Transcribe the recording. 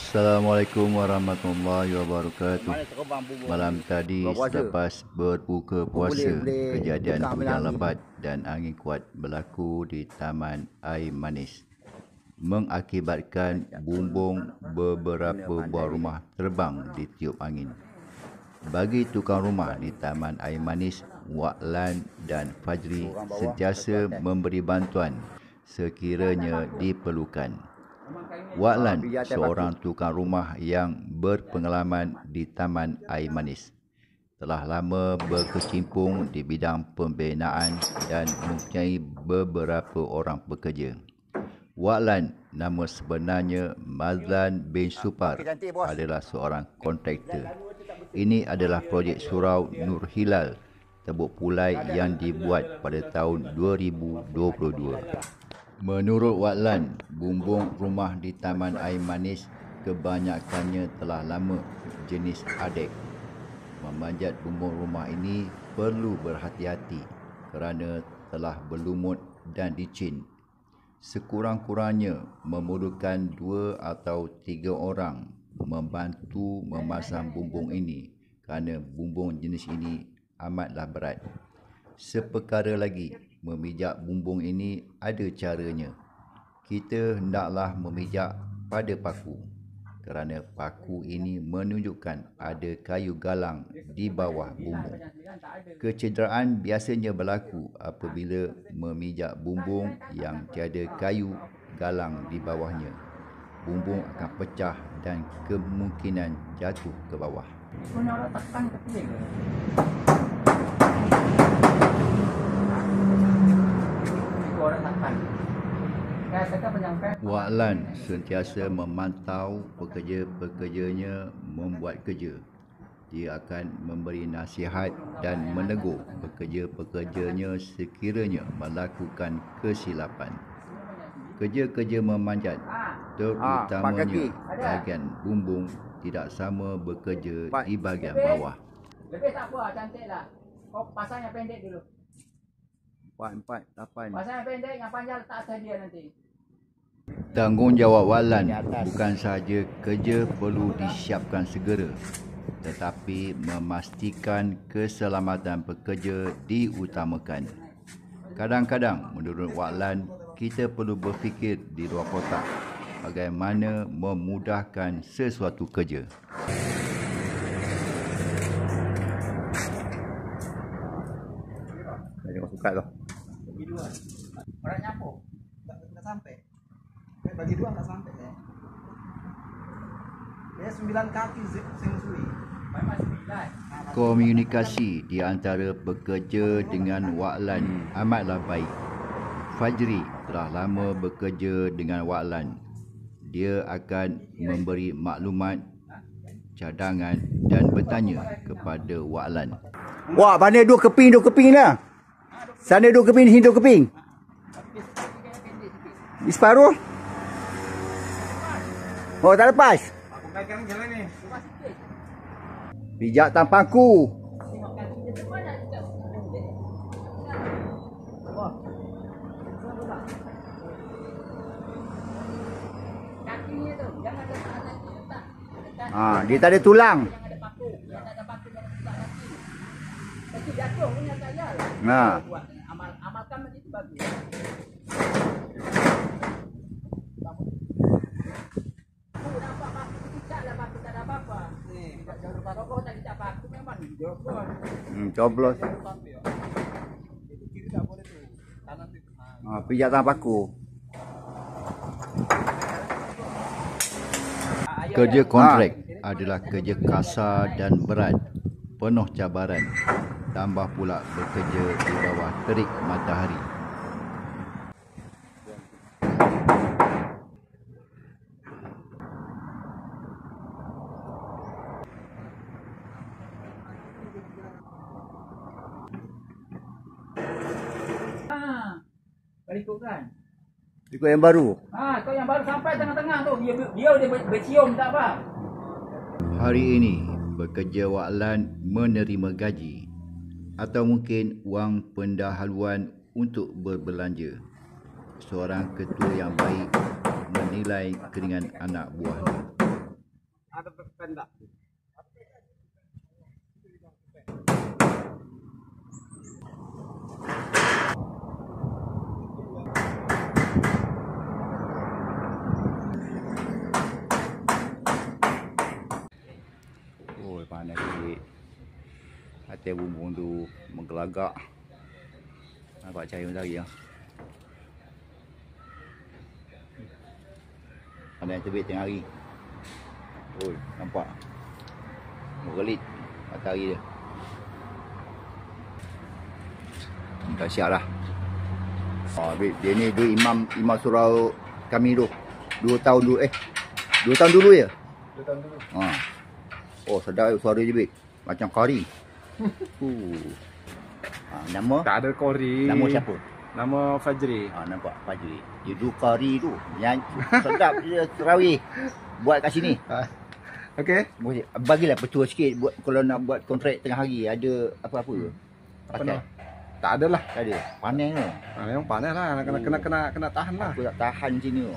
Assalamualaikum warahmatullahi wabarakatuh. Malam tadi selepas berbuka puasa, kejadian hujan lebat dan angin kuat berlaku di Taman Air Manis, mengakibatkan bumbung beberapa buah rumah terbang ditiup angin. Bagi tukang rumah di Taman Air Manis, Wak Lan dan Fajri sentiasa memberi bantuan sekiranya diperlukan. Wak Lan, seorang tukang rumah yang berpengalaman di Taman Air Manis, telah lama berkecimpung di bidang pembinaan dan mempunyai beberapa orang pekerja. Wak Lan, nama sebenarnya Mazlan bin Supar, adalah seorang kontraktor. Ini adalah projek surau Nur Hilal, Tebuk Pulai yang dibuat pada tahun 2022. Menurut Wak Lan, bumbung rumah di Taman Air Manis kebanyakannya telah lama jenis adek. Memanjat bumbung rumah ini perlu berhati-hati kerana telah berlumut dan licin. Sekurang-kurangnya memerlukan 2 atau 3 orang membantu memasang bumbung ini kerana bumbung jenis ini amatlah berat. Seperkara lagi, memijak bumbung ini ada caranya. Kita hendaklah memijak pada paku kerana paku ini menunjukkan ada kayu galang di bawah bumbung. Kecederaan biasanya berlaku apabila memijak bumbung yang tiada kayu galang di bawahnya. Bumbung akan pecah dan kemungkinan jatuh ke bawah. Wak Lan sentiasa memantau pekerja-pekerjanya membuat kerja. Dia akan memberi nasihat dan menegur pekerja-pekerjanya sekiranya melakukan kesilapan. Kerja-kerja memanjat, terutamanya bahagian bumbung, tidak sama bekerja di bahagian bawah. Lebih tak apa, cantik lah. Kau pasang yang pendek dulu. 4, 8. Pasang yang pendek, yang panjang letak atas dia nanti. Tanggungjawab Wak Lan bukan sahaja kerja perlu disiapkan segera, tetapi memastikan keselamatan pekerja diutamakan. Kadang-kadang menurut Wak Lan, kita perlu berfikir di luar kotak bagaimana memudahkan sesuatu kerja. Tengok sukat tu. Orang nyapu. Tak sampai. Bagi 2 tak sampai saya. Dia 9 kaki sensui. Memang 9. Komunikasi di antara pekerja dengan Wak Lan amatlah baik. Fajri telah lama bekerja dengan Wak Lan. Dia akan memberi maklumat, cadangan dan bertanya kepada Wak Lan. Wah, mana 2 keping dah. Sana 2 keping, sini 2 keping. Di separuh. Oh, tak lepas. Aku pegang jalan ni. Pijak tanpa aku. Kakinya tu, jangan letak kaki letak. Dia tak ada tulang. Jangan ada paku. Yang tak ada paku jangan letak kaki. Kaki jatuh punya tak payah. Buat amalkan macam itu bagus. Nampak paku tidak lah, paku tak ada apa-apa. Kalau tak ada paku memang jogor. Coblos. Pijak tanpa aku. Kerja kontrak adalah kerja kasar dan berat, penuh cabaran, tambah pula bekerja di bawah terik matahari. Berikut kan? Ikut yang baru. Kau yang baru sampai tengah-tengah tu, dia bercium tak apa. Hari ini, bekerja Wak Lan menerima gaji atau mungkin wang pendahuluan untuk berbelanja. Seorang ketua yang baik menilai keringan anak buahnya. ada pendak. Oh, panas sikit. Hati bumbung tu menggelagak. Nampak cahaya matahari lah. Ada yang terbit tengah hari. Oh, nampak. Bergelit matahari dia. Dahsyat lah. Oh, dia ni imam surau kami tu. 2 tahun dulu 2 tahun dulu ya? 2 tahun dulu. Ha. Oh, sedap suara je bit. Macam kari. Nama? Tak ada kori. Nama siapa? Nama Fajri. Nampak Fajri. Dia dulu kari tu. Yang sedap dia terawih. Buat kat sini. Okey. Bagilah petua sikit buat kalau nak buat kontrak tengah hari ada apa-apa ke? Apa nak? Tak ada lah. Tak ada. Panas ke? Memang panas lah. Kena tahan lah. Aku tak tahan sini tu.